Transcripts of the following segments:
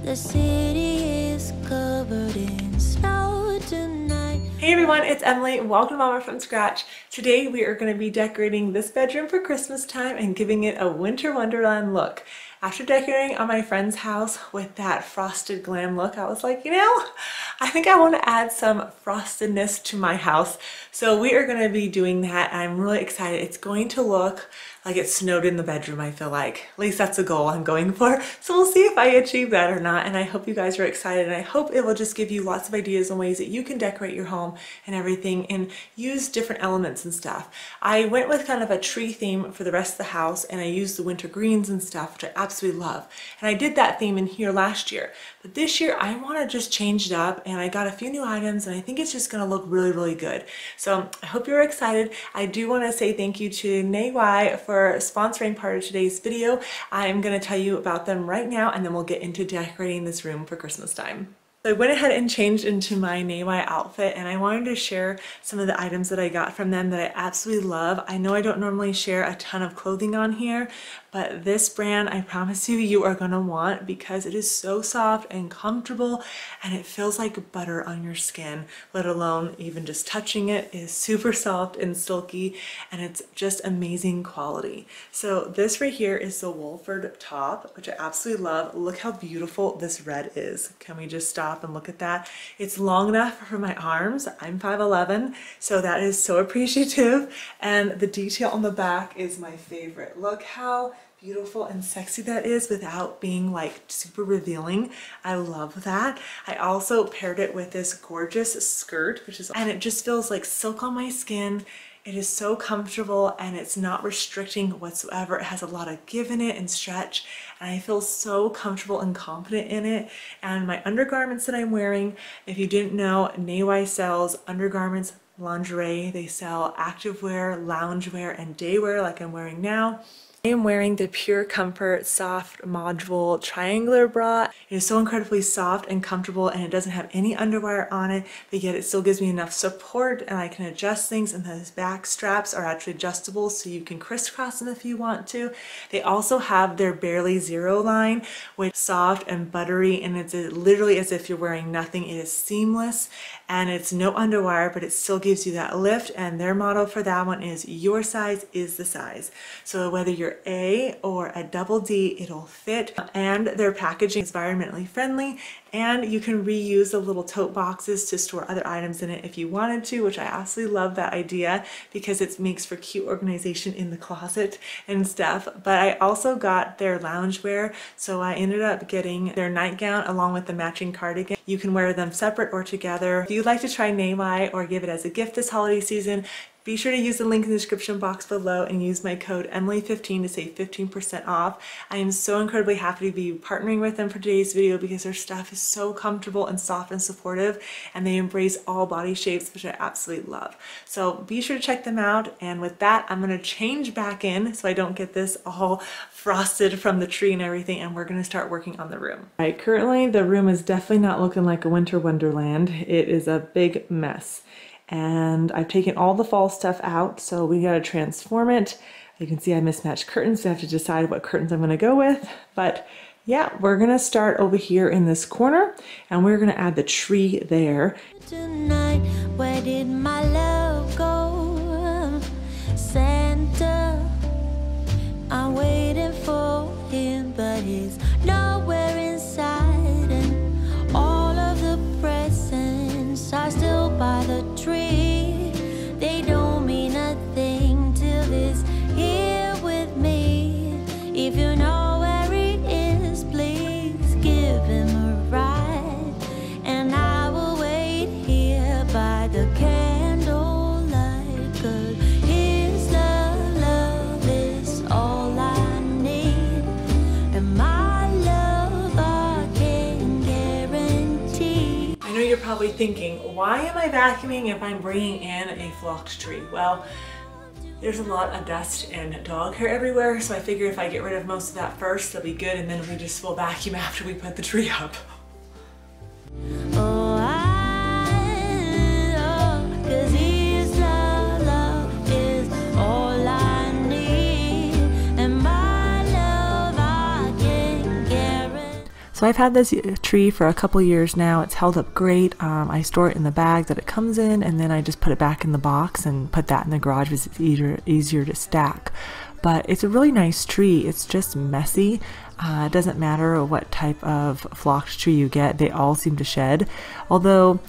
The city is covered in snow tonight. Hey everyone, it's Emily. Welcome to Momma from Scratch. Today we are going to be decorating this bedroom for Christmas time and giving it a winter wonderland look. After decorating on my friend's house with that frosted glam look, I was like, I think I want to add some frostedness to my house. So we are going to be doing that. I'm really excited. It's going to look like it snowed in the bedroom, I feel like. At least that's a goal I'm going for. So we'll see if I achieve that or not. And I hope you guys are excited. And I hope it will just give you lots of ideas and ways that you can decorate your home and everything and use different elements and stuff. I went with kind of a tree theme for the rest of the house, and I used the winter greens and stuff, which I absolutely love. And I did that theme in here last year. But this year I want to just change it up, and I got a few new items, and I think it's just going to look really, really good. So I hope you're excited. I do want to say thank you to Nay for sponsoring part of today's video. I'm going to tell you about them right now, and then we'll get into decorating this room for Christmas time. So I went ahead and changed into my Nay outfit, and I wanted to share some of the items that I got from them that I absolutely love. I know I don't normally share a ton of clothing on here, but this brand, I promise you, you are going to want, because it is so soft and comfortable, and it feels like butter on your skin, let alone even just touching it. It is super soft and silky, and it's just amazing quality. So this right here is the Wolford top, which I absolutely love. Look how beautiful this red is. Can we just stop and look at that? It's long enough for my arms. I'm 5'11", so that is so appreciative. And the detail on the back is my favorite. Look how beautiful and sexy that is without being like super revealing. I love that. I also paired it with this gorgeous skirt, and it just feels like silk on my skin. It is so comfortable, and it's not restricting whatsoever. It has a lot of give in it and stretch, and I feel so comfortable and confident in it. And my undergarments that I'm wearing, if you didn't know, Nay sells undergarments, lingerie. They sell activewear, loungewear, and daywear like I'm wearing now. I am wearing the Pure Comfort Soft Module Triangular Bra. It is so incredibly soft and comfortable, and it doesn't have any underwire on it, but yet it still gives me enough support, and I can adjust things, and those back straps are actually adjustable, so you can crisscross them if you want to. They also have their Barely Zero line, which is soft and buttery, and it's literally as if you're wearing nothing. It is seamless, and it's no underwire, but it still gives you that lift, and their motto for that one is your size is the size. So whether you're A or a double D, it'll fit. And their packaging is environmentally friendly, and you can reuse the little tote boxes to store other items in it if you wanted to, which I absolutely love that idea, because it makes for cute organization in the closet and stuff. But I also got their loungewear, so I ended up getting their nightgown along with the matching cardigan. You can wear them separate or together. If you'd like to try Nay or give it as a gift this holiday season, be sure to use the link in the description box below and use my code Emily15 to save 15% off. I am so incredibly happy to be partnering with them for today's video, because their stuff is so comfortable and soft and supportive, and they embrace all body shapes, which I absolutely love. So be sure to check them out. And with that, I'm going to change back in so I don't get this all frosted from the tree and everything, and we're going to start working on the room. All right, currently the room is definitely not looking like a winter wonderland. It is a big mess. And I've taken all the fall stuff out, so we gotta transform it. You can see I mismatched curtains, so I have to decide what curtains I'm gonna go with. But yeah, we're gonna start over here in this corner, and we're gonna add the tree there. Tonight, where did my love go? Santa, I'm waiting for him, but he's nowhere inside, and all of the presents are still by the tree. They don't mean a thing till he's here with me. If you know where he is, please give him a ride, and I will wait here by the candlelight, 'cause his love is all I need, and my love I can guarantee. I know you're probably thinking, why am I vacuuming if I'm bringing in a flocked tree? Well, there's a lot of dust and dog hair everywhere, so I figure if I get rid of most of that first, it'll be good, and then we just will vacuum after we put the tree up. Oh, I know, 'cause his love is all I need, and my love I can guarantee. So I've had this tree for a couple years now. It's held up great. I store it in the bag that it comes in, and then I just put it back in the box and put that in the garage because it's easier to stack. But it's a really nice tree. It's just messy. It doesn't matter what type of flocked tree you get, they all seem to shed. Although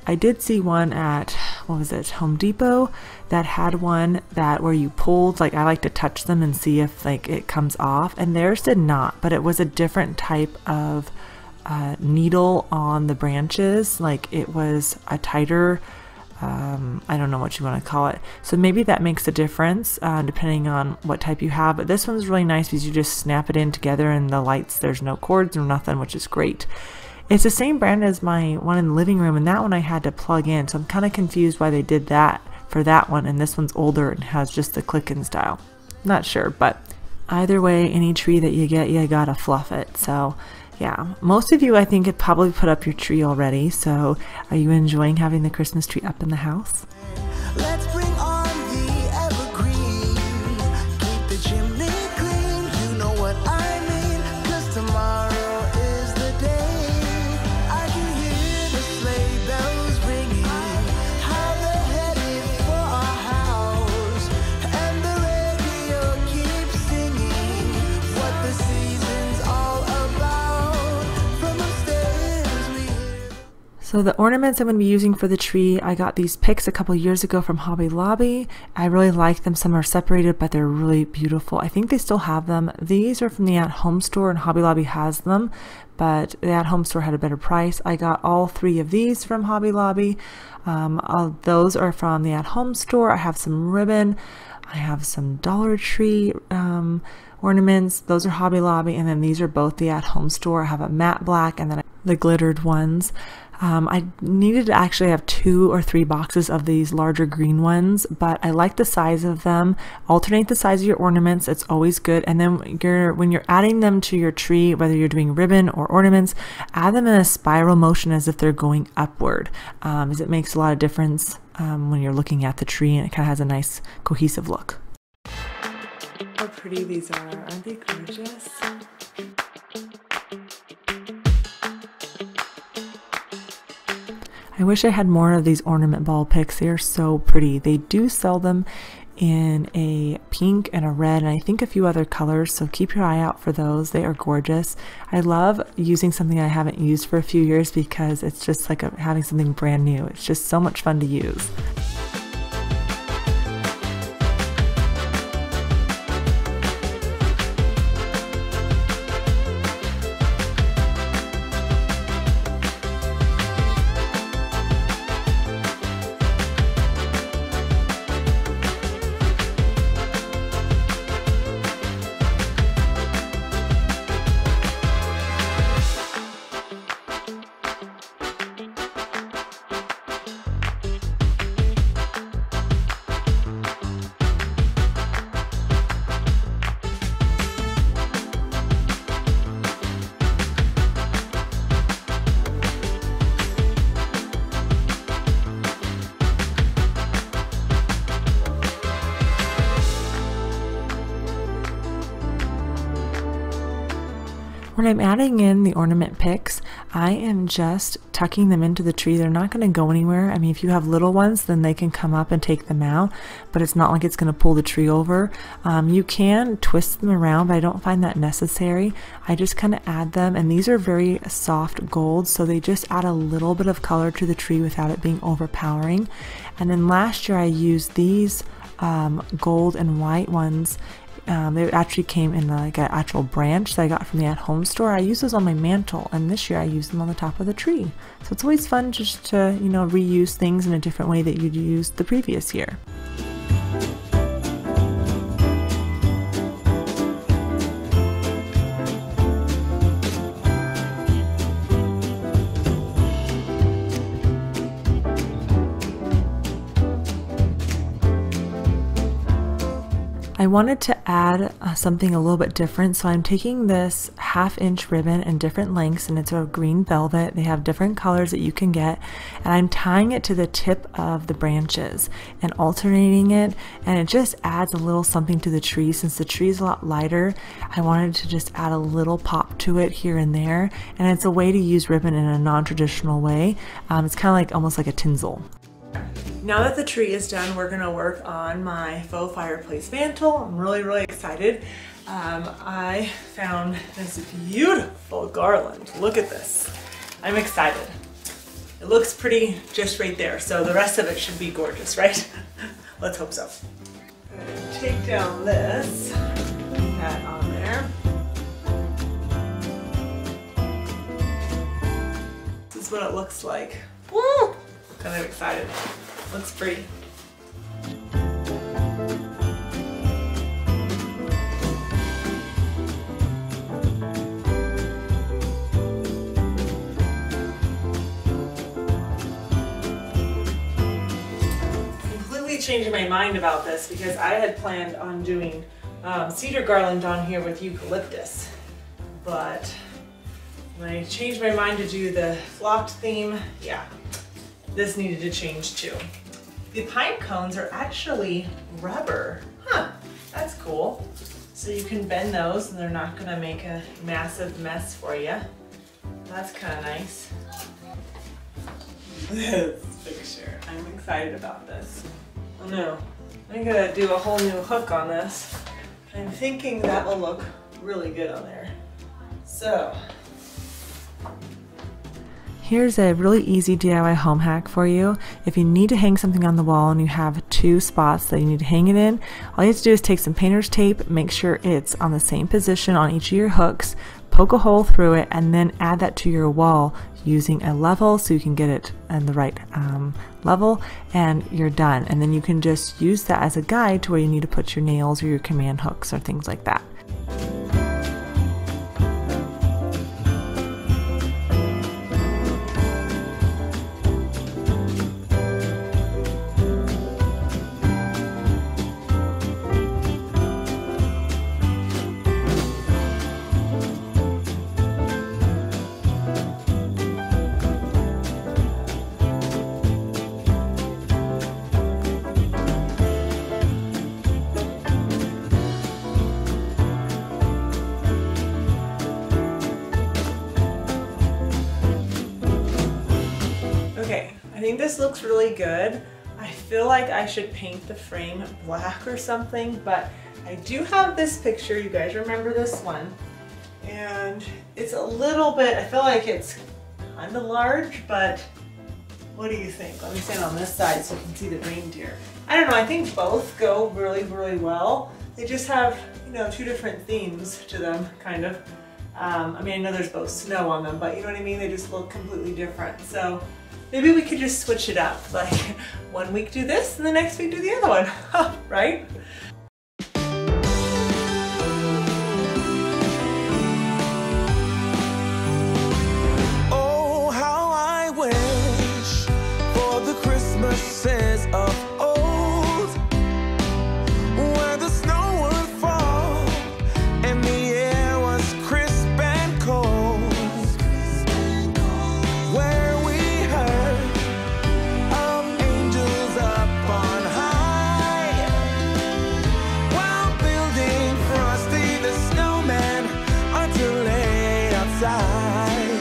I did see one at, what was it, Home Depot, that had one that where you pulled, like I like to touch them and see if like it comes off, and theirs did not, but it was a different type of needle on the branches. Like it was a tighter, I don't know what you want to call it. So maybe that makes a difference depending on what type you have. But this one's really nice because you just snap it in together and the lights, there's no cords or nothing, which is great. It's the same brand as my one in the living room, and that one I had to plug in. So I'm kind of confused why they did that for that one, and this one's older and has just the click-in style. Not sure, but either way, any tree that you get, you gotta fluff it. So yeah, most of you I think had probably put up your tree already. So are you enjoying having the Christmas tree up in the house? Let's bring on the evergreen. Keep the chimney clean. You know what I mean. 'Cause tomorrow is the day. I can hear the sleigh bells ringing. How they're headed for our house. And the radio keeps singing what the season's all about. From upstairs we hear. So the ornaments I'm going to be using for the tree, I got these picks a couple years ago from Hobby Lobby. I really like them. Some are separated, but they're really beautiful. I think they still have them. These are from the At Home store, and Hobby Lobby has them, but the At Home store had a better price. I got all three of these from Hobby Lobby. Those are from the At Home store. I have some ribbon. I have some Dollar Tree ornaments. Those are Hobby Lobby, and then these are both the At Home store. I have a matte black and then the glittered ones. I needed to actually have 2 or 3 boxes of these larger green ones, but I like the size of them. Alternate the size of your ornaments, it's always good. And then when you're adding them to your tree, whether you're doing ribbon or ornaments, add them in a spiral motion as if they're going upward, as it makes a lot of difference when you're looking at the tree, and it kind of has a nice cohesive look. How pretty these are, aren't they gorgeous? I wish I had more of these ornament ball picks. They are so pretty. They do sell them in a pink and a red, and I think a few other colors, so keep your eye out for those. They are gorgeous. I love using something I haven't used for a few years because it's just like having something brand new. It's just so much fun to use. When I'm adding in the ornament picks, I am just tucking them into the tree. They're not going to go anywhere. I mean, if you have little ones, then they can come up and take them out, but it's not like it's going to pull the tree over. You can twist them around, but I don't find that necessary. I just kind of add them, and these are very soft gold, so they just add a little bit of color to the tree without it being overpowering. And then last year I used these gold and white ones. They actually came in like an actual branch that I got from the At Home store. I use those on my mantle, and this year I used them on the top of the tree. So it's always fun just to, you know, reuse things in a different way that you'd used the previous year. I wanted to add something a little bit different, so I'm taking this 1/2 inch ribbon in different lengths, and it's a green velvet. They have different colors that you can get, and I'm tying it to the tip of the branches and alternating it, and it just adds a little something to the tree. Since the tree is a lot lighter, I wanted to just add a little pop to it here and there, and it's a way to use ribbon in a non-traditional way. It's kind of like almost like a tinsel. Now that the tree is done, we're gonna work on my faux fireplace mantle. I'm really excited. I found this beautiful garland. Look at this. I'm excited. It looks pretty just right there, so the rest of it should be gorgeous, right? Let's hope so. I'm gonna take down this, put that on there. This is what it looks like. Woo! Kind of excited. Looks pretty. Completely changing my mind about this because I had planned on doing cedar garland on here with eucalyptus, but when I changed my mind to do the flocked theme, yeah, this needed to change too. The pine cones are actually rubber. Huh, that's cool. So you can bend those and they're not gonna make a massive mess for you. That's kind of nice. This picture, I'm excited about this. Oh no, I'm gonna do a whole new hook on this. I'm thinking that will look really good on there. So, here's a really easy DIY home hack for you. If you need to hang something on the wall and you have 2 spots that you need to hang it in, all you have to do is take some painter's tape, make sure it's on the same position on each of your hooks, poke a hole through it, and then add that to your wall using a level so you can get it in the right level, and you're done. And then you can just use that as a guide to where you need to put your nails or your command hooks or things like that. Okay, I think this looks really good. I feel like I should paint the frame black or something, but I do have this picture. You guys remember this one? And it's a little bit, I feel like it's kind of large, but what do you think? Let me stand on this side so you can see the reindeer. I don't know, I think both go really well. They just have, you know, 2 different themes to them, kind of. I mean, I know there's both snow on them, but you know what I mean? They just look completely different. So maybe we could just switch it up. Like, one week do this and the next week do the other one, right? Oh, how I wish for the Christmases of old, where the snow would fall and the air was crisp and cold, where we heard of angels up on high, while building Frosty the Snowman until late outside.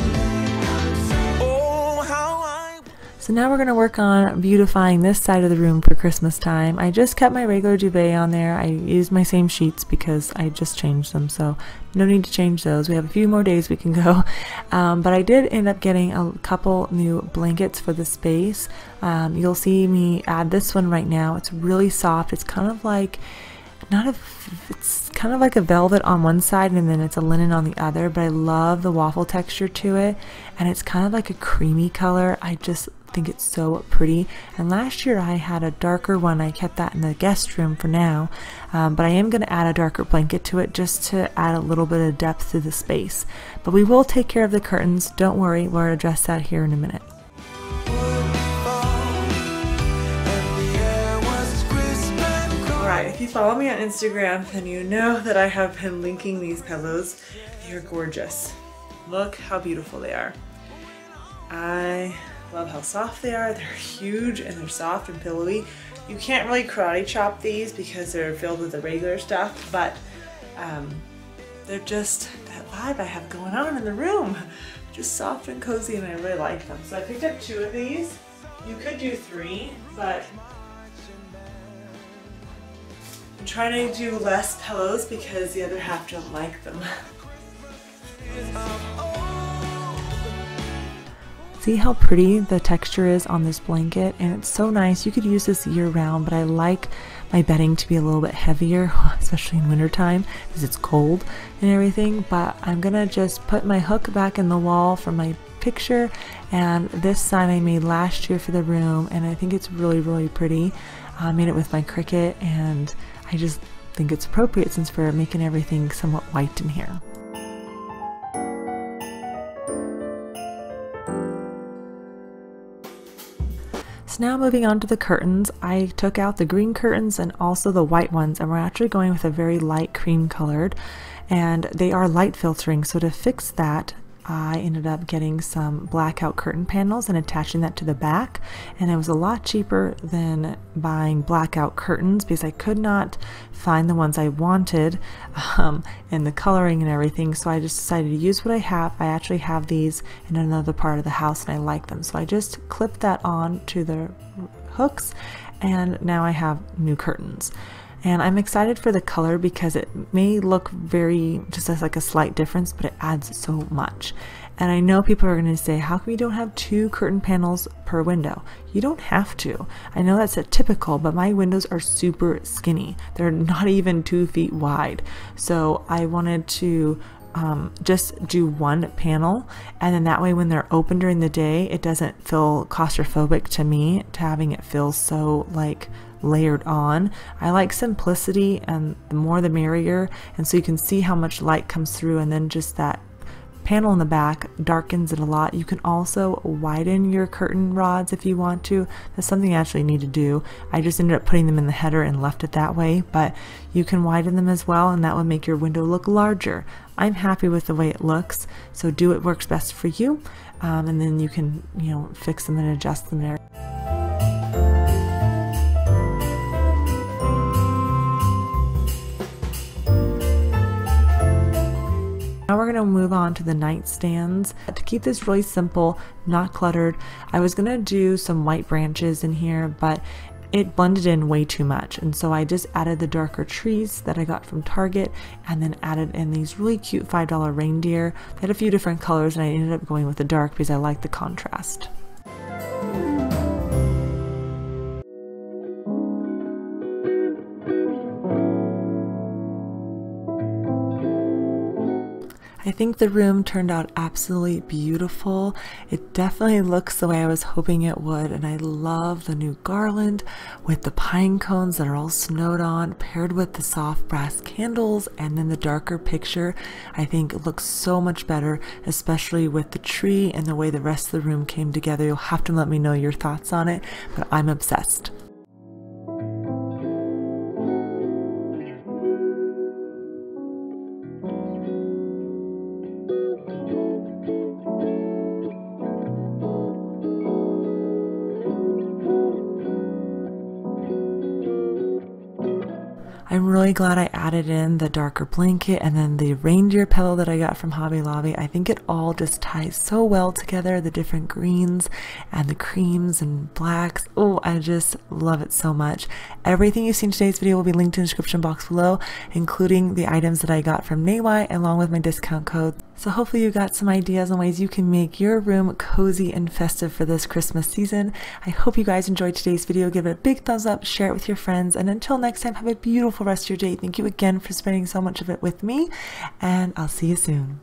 Oh, how I... So now we're going to work on beautifying this side of the room for Christmas time. I just kept my regular duvet on there. I used my same sheets because I just changed them, so no need to change those. We have a few more days we can go. But I did end up getting a couple new blankets for the space. You'll see me add this one right now. It's really soft. It's kind of like it's kind of like a velvet on one side and then it's a linen on the other, but I love the waffle texture to it, and it's kind of like a creamy color. I just think it's so pretty. And last year I had a darker one. I kept that in the guest room for now, but I am going to add a darker blanket to it just to add a little bit of depth to the space. But we will take care of the curtains. Don't worry, we'll address that here in a minute. would fall, and the air was crisp and cold. Alright, if you follow me on Instagram, then you know that I have been linking these pillows. They are gorgeous. Look how beautiful they are. I love how soft they are. They're huge and they're soft and pillowy. You can't really karate chop these because they're filled with the regular stuff, but they're just that vibe I have going on in the room. Just soft and cozy, and I really like them. So I picked up 2 of these. You could do 3, but I'm trying to do less pillows because the other half don't like them. See how pretty the texture is on this blanket, and it's so nice. You could use this year round, but I like my bedding to be a little bit heavier, especially in wintertime because it's cold and everything. But I'm gonna just put my hook back in the wall for my picture, and this sign I made last year for the room, and I think it's really pretty. I made it with my Cricut, and I just think it's appropriate since we're making everything somewhat white in here. So now moving on to the curtains, I took out the green curtains and also the white ones, and we're actually going with a very light cream colored, and they are light filtering. So to fix that, I ended up getting some blackout curtain panels and attaching that to the back, and it was a lot cheaper than buying blackout curtains because I could not find the ones I wanted and the coloring and everything. So I just decided to use what I have. I actually have these in another part of the house and I like them, so I just clipped that on to the hooks, and now I have new curtains. And I'm excited for the color because it may look just as like a slight difference, but it adds so much. And I know people are going to say, how come you don't have 2 curtain panels per window? You don't have to. I know that's a typical, but my windows are super skinny. They're not even 2 feet wide. So I wanted to just do 1 panel, and then that way when they're open during the day, it doesn't feel claustrophobic to me, to having it feel so like layered on. I like simplicity, and the more the merrier, and so you can see how much light comes through, and then just that panel in the back darkens it a lot. You can also widen your curtain rods if you want to. That's something I actually need to do. I just ended up putting them in the header and left it that way, but you can widen them as well, and that would make your window look larger. I'm happy with the way it looks, so do what works best for you, and then you can, fix them and adjust them there. Now we're going to move on to the nightstands. To keep this really simple, not cluttered, I was going to do some white branches in here, but it blended in way too much, and so I just added the darker trees that I got from Target, and then added in these really cute $5 reindeer. They had a few different colors, and I ended up going with the dark because I like the contrast. I think the room turned out absolutely beautiful. It definitely looks the way I was hoping it would, and I love the new garland with the pine cones that are all snowed on, paired with the soft brass candles, and then the darker picture. I think it looks so much better, especially with the tree and the way the rest of the room came together. You'll have to let me know your thoughts on it, but I'm obsessed. I'm really glad I added in the darker blanket and then the reindeer pillow that I got from Hobby Lobby. I think it all just ties so well together, the different greens and the creams and blacks. Oh, I just love it so much. Everything you've seen in today's video will be linked in the description box below, including the items that I got from Naywai along with my discount code. So hopefully you got some ideas on ways you can make your room cozy and festive for this Christmas season. I hope you guys enjoyed today's video. Give it a big thumbs up, share it with your friends, and until next time, have a beautiful rest of your day. Thank you again for spending so much of it with me, and I'll see you soon.